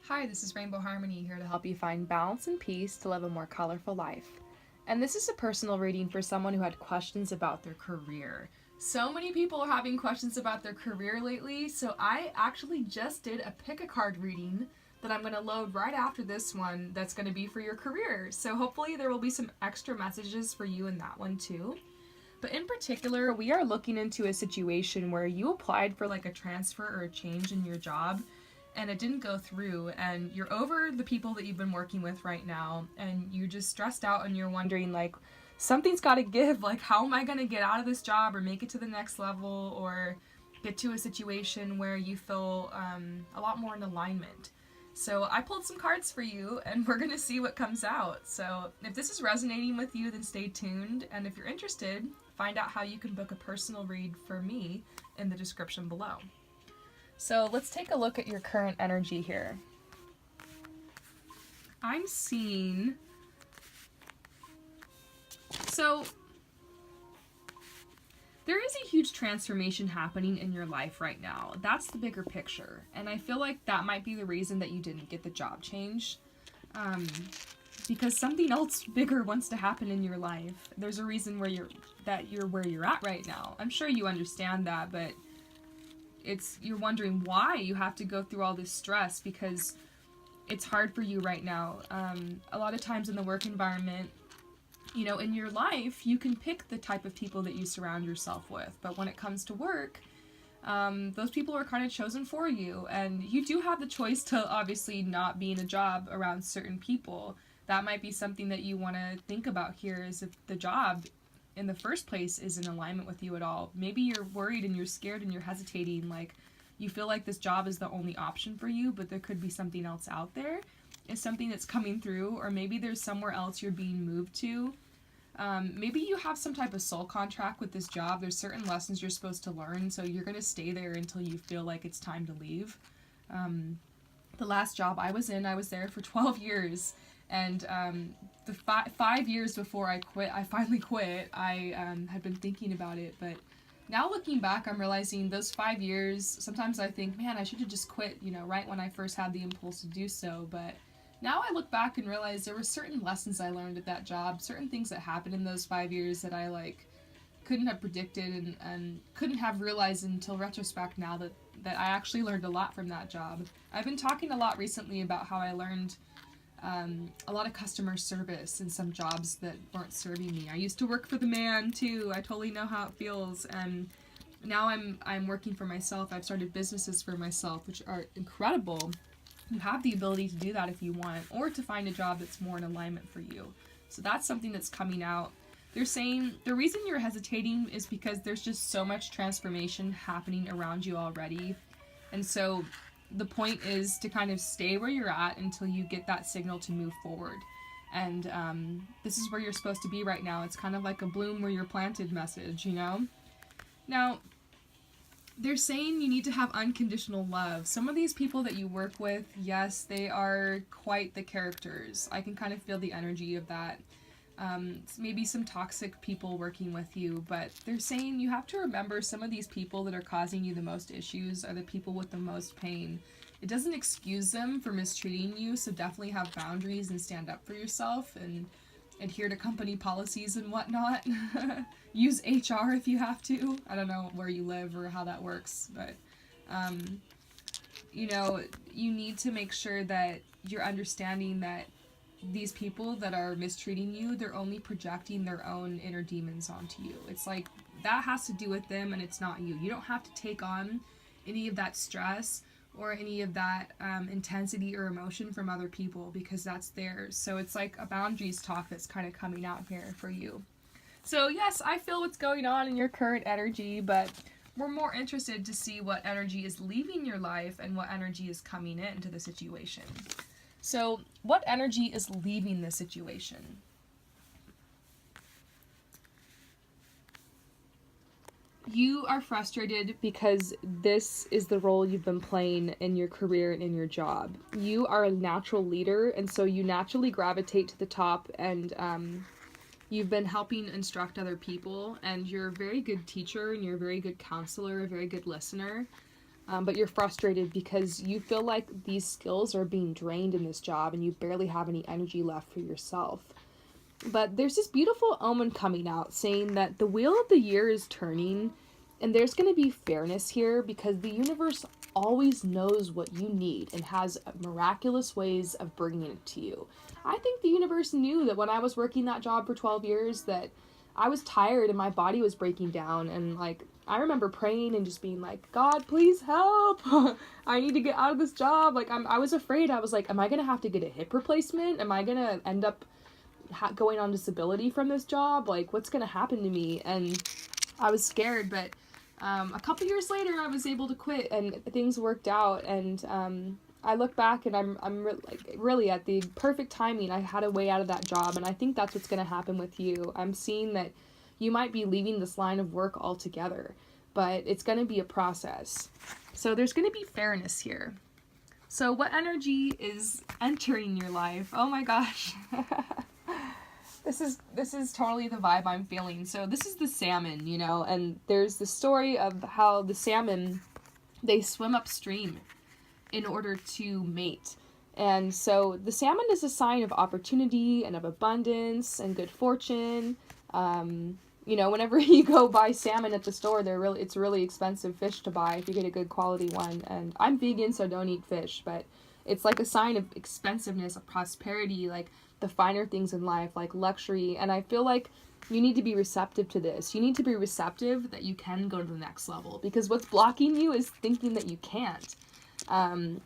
Hi, this is Rainbow Harmony here to help you find balance and peace to live a more colorful life. And this is a personal reading for someone who had questions about their career. So many people are having questions about their career lately, so I actually just did a pick a card reading that I'm going to load right after this one that's going to be for your career. So hopefully there will be some extra messages for you in that one too. But in particular, we are looking into a situation where you applied for like a transfer or a change in your job and it didn't go through, and you're over the people that you've been working with right now, and you're just stressed out and you're wondering like something's got to give, like how am I going to get out of this job or make it to the next level or get to a situation where you feel a lot more in alignment. So I pulled some cards for you and we're going to see what comes out. So if this is resonating with you, then stay tuned, and if you're interested, find out how you can book a personal read for me in the description below. So let's take a look at your current energy here. I'm seeing, so there is a huge transformation happening in your life right now. That's the bigger picture. And I feel like that might be the reason that you didn't get the job change. Because something else bigger wants to happen in your life. There's a reason where you're where you're at right now. I'm sure you understand that, but you're wondering why you have to go through all this stress because it's hard for you right now. A lot of times in the work environment, you know, in your life, you can pick the type of people that you surround yourself with. But when it comes to work, those people are kind of chosen for you. And you do have the choice to obviously not be in a job around certain people. That might be something that you want to think about here, is if the job in the first place is in alignment with you at all. Maybe you're worried and you're scared and you're hesitating, like you feel like this job is the only option for you, but there could be something else out there. It's something that's coming through, or maybe there's somewhere else you're being moved to. Maybe you have some type of soul contract with this job. There's certain lessons you're supposed to learn, so you're going to stay there until you feel like it's time to leave. The last job I was there for 12 years. And the 5 years before I finally quit, I had been thinking about it. But now looking back, I'm realizing those 5 years, sometimes I think, man, I should have just quit, you know, right when I first had the impulse to do so. But now I look back and realize there were certain lessons I learned at that job, certain things that happened in those 5 years that I couldn't have predicted and couldn't have realized until retrospect now that I actually learned a lot from that job. I've been talking a lot recently about how I learned a lot of customer service in some jobs that weren't serving me. I used to work for the man too. I totally know how it feels. And now I'm working for myself. I've started businesses for myself, which are incredible. You have the ability to do that if you want, or to find a job that's more in alignment for you. So that's something that's coming out. They're saying the reason you're hesitating is because there's just so much transformation happening around you already. And so the point is to kind of stay where you're at until you get that signal to move forward. And this is where you're supposed to be right now. It's kind of like a bloom where you're planted message, you know? Now, they're saying you need to have unconditional love. Some of these people that you work with, yes, they are quite the characters. I can kind of feel the energy of that. Maybe some toxic people working with you, but they're saying you have to remember some of these people that are causing you the most issues are the people with the most pain. It doesn't excuse them for mistreating you, so definitely have boundaries and stand up for yourself and adhere to company policies and whatnot. Use HR if you have to. I don't know where you live or how that works, but you know, you need to make sure that you're understanding that these people that are mistreating you, they're only projecting their own inner demons onto you. It's like that has to do with them and it's not you. You don't have to take on any of that stress or any of that intensity or emotion from other people because that's theirs. So it's like a boundaries talk that's kind of coming out here for you. So yes, I feel what's going on in your current energy, but we're more interested to see what energy is leaving your life and what energy is coming into the situation. So, what energy is leaving the situation? You are frustrated because this is the role you've been playing in your career and in your job. You are a natural leader, and so you naturally gravitate to the top, and you've been helping instruct other people, and you're a very good teacher, and you're a very good counselor, a very good listener. but you're frustrated because you feel like these skills are being drained in this job and you barely have any energy left for yourself. But there's this beautiful omen coming out saying that the wheel of the year is turning, and there's going to be fairness here because the universe always knows what you need and has miraculous ways of bringing it to you. I think the universe knew that when I was working that job for 12 years that I was tired and my body was breaking down, and like I remember praying and just being like, God, please help. I need to get out of this job. Like I was afraid. I was like, am I going to have to get a hip replacement? Am I going to end up going on disability from this job? Like what's going to happen to me? And I was scared, but a couple years later I was able to quit and things worked out, and I look back and I'm really at the perfect timing. I had a way out of that job, and I think that's what's going to happen with you. I'm seeing that you might be leaving this line of work altogether, but it's going to be a process. So there's going to be fairness here. So what energy is entering your life? Oh my gosh. This is totally the vibe I'm feeling. So this is the salmon, you know, and there's the story of how the salmon, they swim upstream in order to mate. And so the salmon is a sign of opportunity and of abundance and good fortune. You know, whenever you go buy salmon at the store, it's a really expensive fish to buy if you get a good quality one. And I'm vegan, so don't eat fish, but it's like a sign of expensiveness, of prosperity, like the finer things in life, like luxury. And I feel like you need to be receptive to this. You need to be receptive that you can go to the next level, because what's blocking you is thinking that you can't. And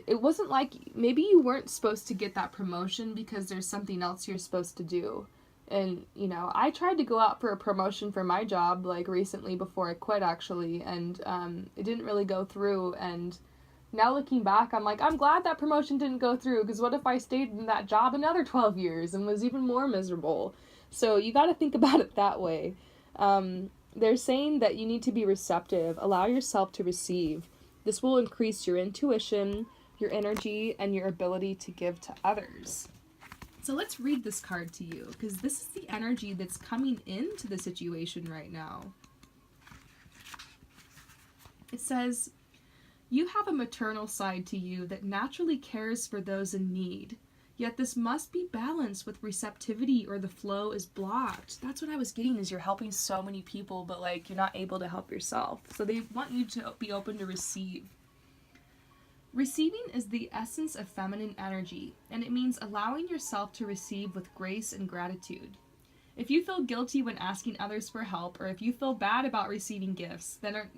it wasn't like maybe you weren't supposed to get that promotion because there's something else you're supposed to do. And, you know, I tried to go out for a promotion for my job, like, recently before I quit, actually, and it didn't really go through. And now looking back, I'm like, I'm glad that promotion didn't go through, because what if I stayed in that job another 12 years and was even more miserable? So you got to think about it that way. They're saying that you need to be receptive, allow yourself to receive. This will increase your intuition, your energy, and your ability to give to others. So let's read this card to you, because this is the energy that's coming into the situation right now. It says, you have a maternal side to you that naturally cares for those in need, yet this must be balanced with receptivity or the flow is blocked. That's what I was getting, is you're helping so many people, but like you're not able to help yourself. So they want you to be open to receive. Receiving is the essence of feminine energy, and it means allowing yourself to receive with grace and gratitude. If you feel guilty when asking others for help, or if you feel bad about receiving gifts, then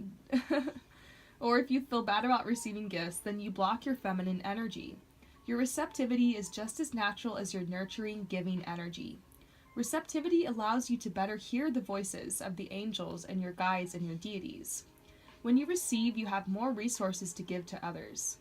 you block your feminine energy. Your receptivity is just as natural as your nurturing, giving energy. Receptivity allows you to better hear the voices of the angels and your guides and your deities. When you receive, you have more resources to give to others.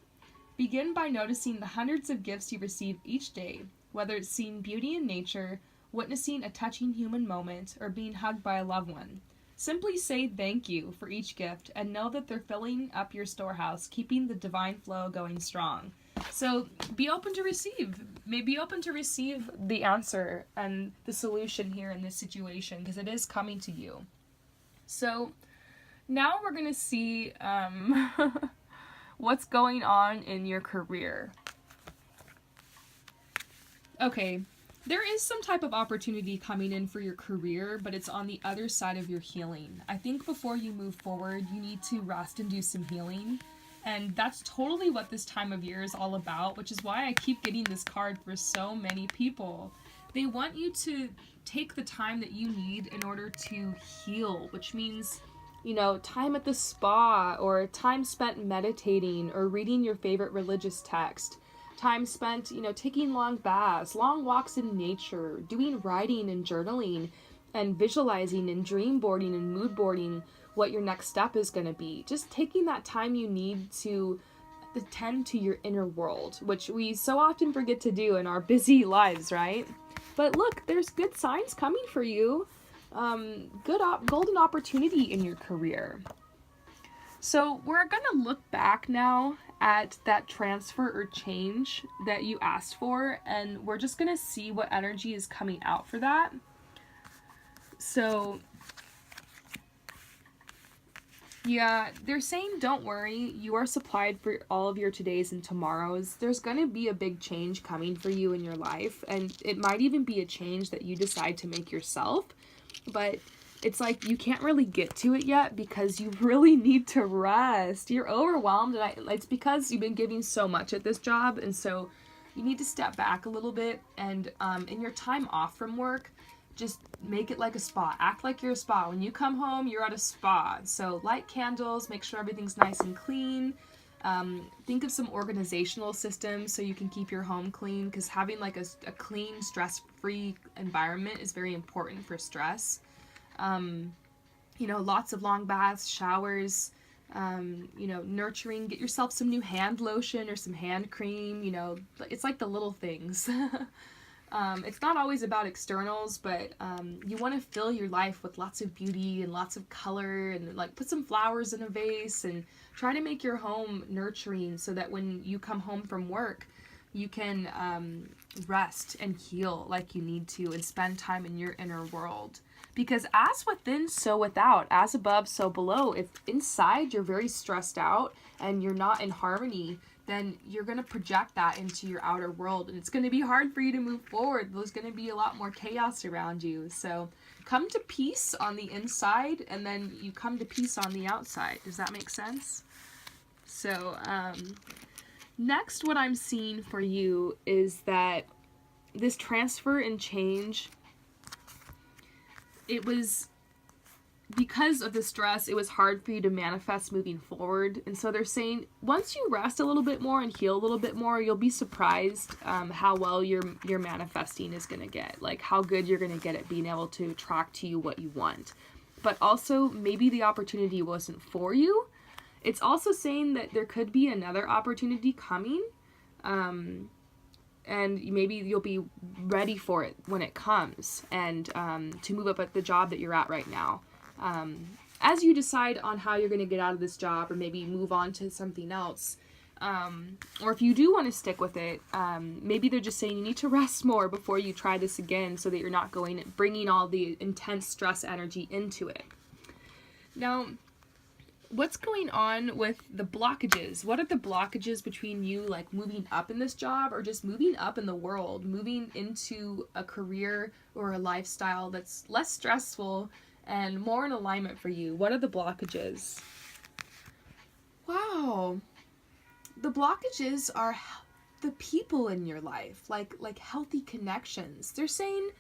Begin by noticing the hundreds of gifts you receive each day, whether it's seeing beauty in nature, witnessing a touching human moment, or being hugged by a loved one. Simply say thank you for each gift and know that they're filling up your storehouse, keeping the divine flow going strong. So be open to receive. Be open to receive the answer and the solution here in this situation, because it is coming to you. So now we're going to see what's going on in your career. Okay, there is some type of opportunity coming in for your career, but it's on the other side of your healing. I think before you move forward, you need to rest and do some healing. And that's totally what this time of year is all about, which is why I keep getting this card for so many people. They want you to take the time that you need in order to heal, which means, you know, time at the spa, or time spent meditating or reading your favorite religious text. Time spent, you know, taking long baths, long walks in nature, doing writing and journaling, and visualizing and dream boarding and mood boarding what your next step is going to be. Just taking that time you need to attend to your inner world, which we so often forget to do in our busy lives, right? But look, there's good signs coming for you. Golden opportunity in your career. So we're going to look back now at that transfer or change that you asked for, and we're just going to see what energy is coming out for that. So Yeah, they're saying don't worry, you are supplied for all of your todays and tomorrows. There's going to be a big change coming for you in your life, and it might even be a change that you decide to make yourself, but it's like you can't really get to it yet because you really need to rest. You're overwhelmed, and it's because you've been giving so much at this job, and so you need to step back a little bit, and in your time off from work, just make it like a spa. Act like you're a spa. When you come home, you're at a spa. So light candles, make sure everything's nice and clean. Think of some organizational systems so you can keep your home clean, because having like a clean, stress-free environment is very important for stress. Lots of long baths, showers, nurturing. Get yourself some new hand lotion or some hand cream. It's like the little things. It's not always about externals, but you want to fill your life with lots of beauty and lots of color, and like put some flowers in a vase and try to make your home nurturing so that when you come home from work, you can rest and heal like you need to and spend time in your inner world. Because as within, so without, as above, so below. If inside you're very stressed out and you're not in harmony, then you're going to project that into your outer world, and it's going to be hard for you to move forward. There's going to be a lot more chaos around you. So come to peace on the inside, and then you come to peace on the outside. Does that make sense? So next, what I'm seeing for you is that this transfer and change, it was because of the stress, it was hard for you to manifest moving forward. And so they're saying once you rest a little bit more and heal a little bit more, you'll be surprised how well your manifesting is going to get, like how good you're going to get at being able to attract to you what you want. But also maybe the opportunity wasn't for you. It's also saying that there could be another opportunity coming, and maybe you'll be ready for it when it comes, and to move up at the job that you're at right now. As you decide on how you're going to get out of this job, or maybe move on to something else, or if you do want to stick with it, maybe they're just saying you need to rest more before you try this again, so that you're not bringing all the intense stress energy into it. Now, what's going on with the blockages? What are the blockages between you, like moving up in this job, or just moving up in the world, moving into a career or a lifestyle that's less stressful and more in alignment for you? What are the blockages? Wow. The blockages are the people in your life, like healthy connections. They're saying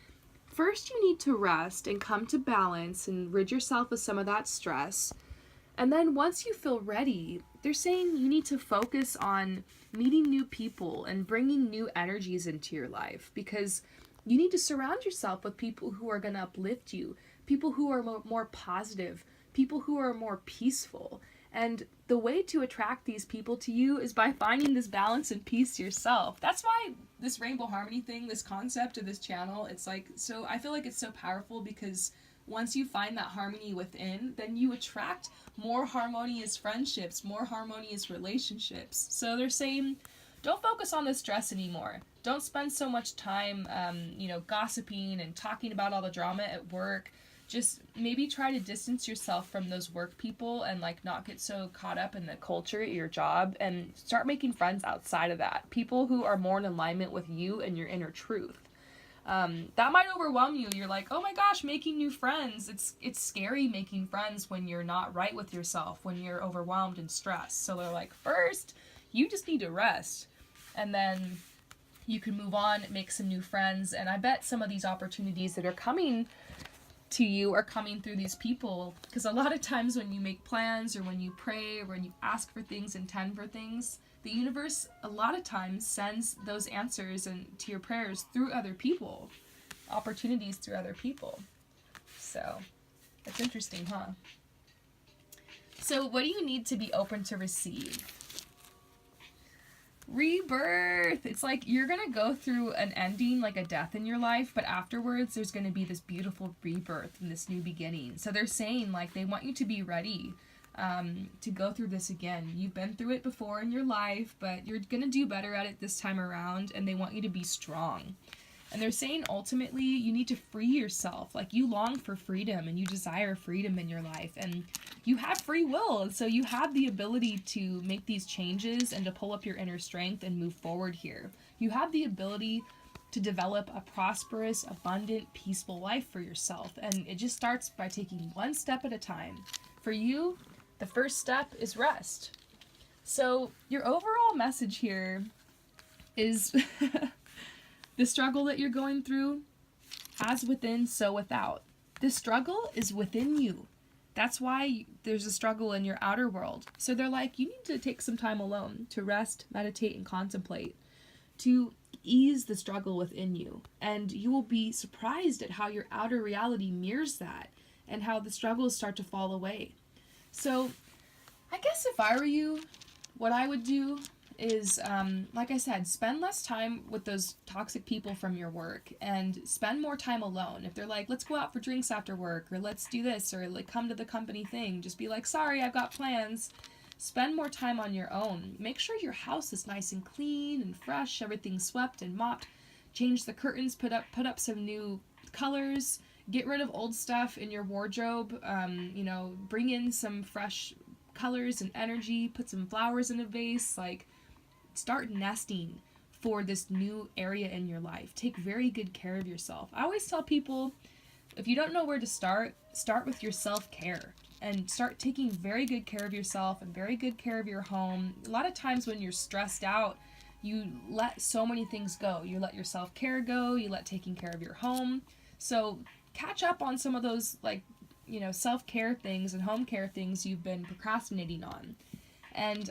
first you need to rest and come to balance and rid yourself of some of that stress. And then once you feel ready, they're saying you need to focus on meeting new people and bringing new energies into your life, because you need to surround yourself with people who are going to uplift you, people who are more positive, people who are more peaceful. And the way to attract these people to you is by finding this balance and peace yourself. That's why this rainbow harmony thing, this concept of this channel, it's like, so I feel like it's so powerful, because once you find that harmony within, then you attract more harmonious friendships, more harmonious relationships. So they're saying, don't focus on the stress anymore. Don't spend so much time, gossiping and talking about all the drama at work. Just maybe try to distance yourself from those work people and not get so caught up in the culture at your job, and start making friends outside of that. People who are more in alignment with you and your inner truth. That might overwhelm you. You're like, oh my gosh, making new friends. It's scary making friends when you're not right with yourself, when you're overwhelmed and stressed. So they're like, first, you just need to rest. And then you can move on, make some new friends. And I bet some of these opportunities that are coming to you are coming through these people. Because a lot of times when you make plans, or when you pray, or when you ask for things, intend for things, the universe a lot of times sends those answers to your prayers through other people, opportunities through other people. So that's interesting, huh? So what do you need to be open to receive? Rebirth. It's like you're gonna go through an ending, like a death in your life, but afterwards there's gonna be this beautiful rebirth and this new beginning. So they're saying they want you to be ready to go through this again. You've been through it before in your life, but you're gonna do better at it this time around, and they want you to be strong. And they're saying ultimately you need to free yourself. Like, you long for freedom and you desire freedom in your life, and you have free will. And so you have the ability to make these changes and to pull up your inner strength and move forward here. You have the ability to develop a prosperous, abundant, peaceful life for yourself. And it just starts by taking one step at a time. For you, the first step is rest. So your overall message here is the struggle that you're going through, as within, so without. This struggle is within you. That's why there's a struggle in your outer world. So they're like, you need to take some time alone to rest, meditate, and contemplate, to ease the struggle within you. And you will be surprised at how your outer reality mirrors that and how the struggles start to fall away. So I guess if I were you, what I would do is, like I said, spend less time with those toxic people from your work and spend more time alone. If they're like, let's go out for drinks after work, or let's do this, or like come to the company thing, just be like, sorry, I've got plans. Spend more time on your own. Make sure your house is nice and clean and fresh, everything's swept and mopped. Change the curtains, put up some new colors, get rid of old stuff in your wardrobe, bring in some fresh colors and energy, put some flowers in a vase, like, start nesting for this new area in your life. Take very good care of yourself. I always tell people, if you don't know where to start with your self-care and start taking very good care of yourself and very good care of your home. A lot of times when you're stressed out, you let so many things go. You let your self-care go, you let taking care of your home. So catch up on some of those, self-care things and home care things you've been procrastinating on. And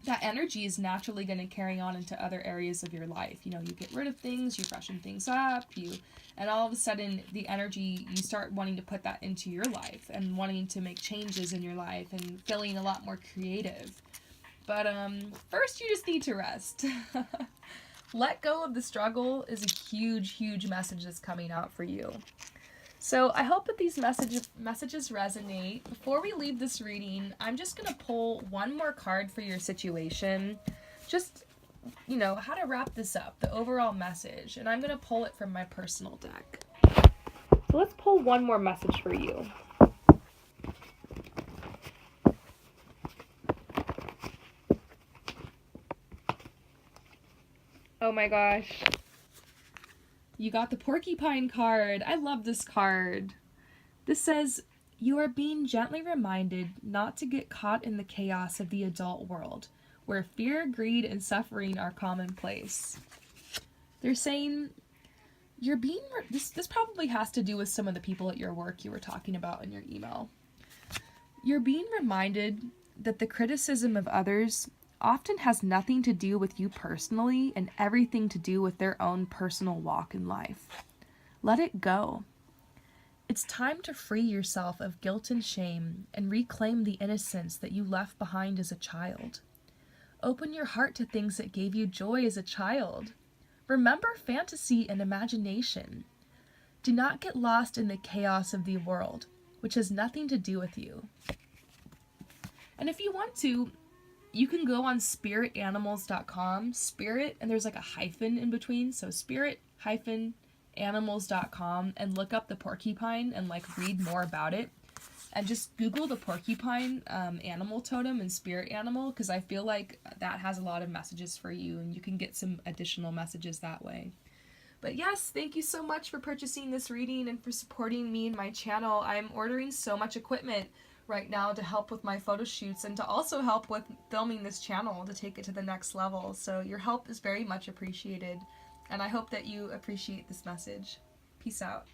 that energy is naturally going to carry on into other areas of your life. You get rid of things, you freshen things up, and all of a sudden the energy, you start wanting to put that into your life and wanting to make changes in your life and feeling a lot more creative. But first you just need to rest. Let go of the struggle is a huge, huge message that's coming out for you. So I hope that these messages resonate. Before we leave this reading, I'm just going to pull one more card for your situation. Just, how to wrap this up, the overall message. And I'm going to pull it from my personal deck. So let's pull one more message for you. Oh my gosh. You got the porcupine card. I love this card. This says, you are being gently reminded not to get caught in the chaos of the adult world, where fear, greed, and suffering are commonplace. They're saying, this probably has to do with some of the people at your work you were talking about in your email. You're being reminded that the criticism of others often has nothing to do with you personally and everything to do with their own personal walk in life. Let it go. It's time to free yourself of guilt and shame and reclaim the innocence that you left behind as a child. Open your heart to things that gave you joy as a child. Remember fantasy and imagination. Do not get lost in the chaos of the world, which has nothing to do with you. And if you want to, you can go on spiritanimals.com, spirit, and there's like a hyphen in between, so spirit-animals.com, and look up the porcupine and read more about it. And just Google the porcupine animal totem and spirit animal, because I feel like that has a lot of messages for you, and you can get some additional messages that way. But yes, thank you so much for purchasing this reading and for supporting me and my channel. I'm ordering so much equipment right now to help with my photo shoots and to also help with filming this channel to take it to the next level. So your help is very much appreciated, and I hope that you appreciate this message. Peace out.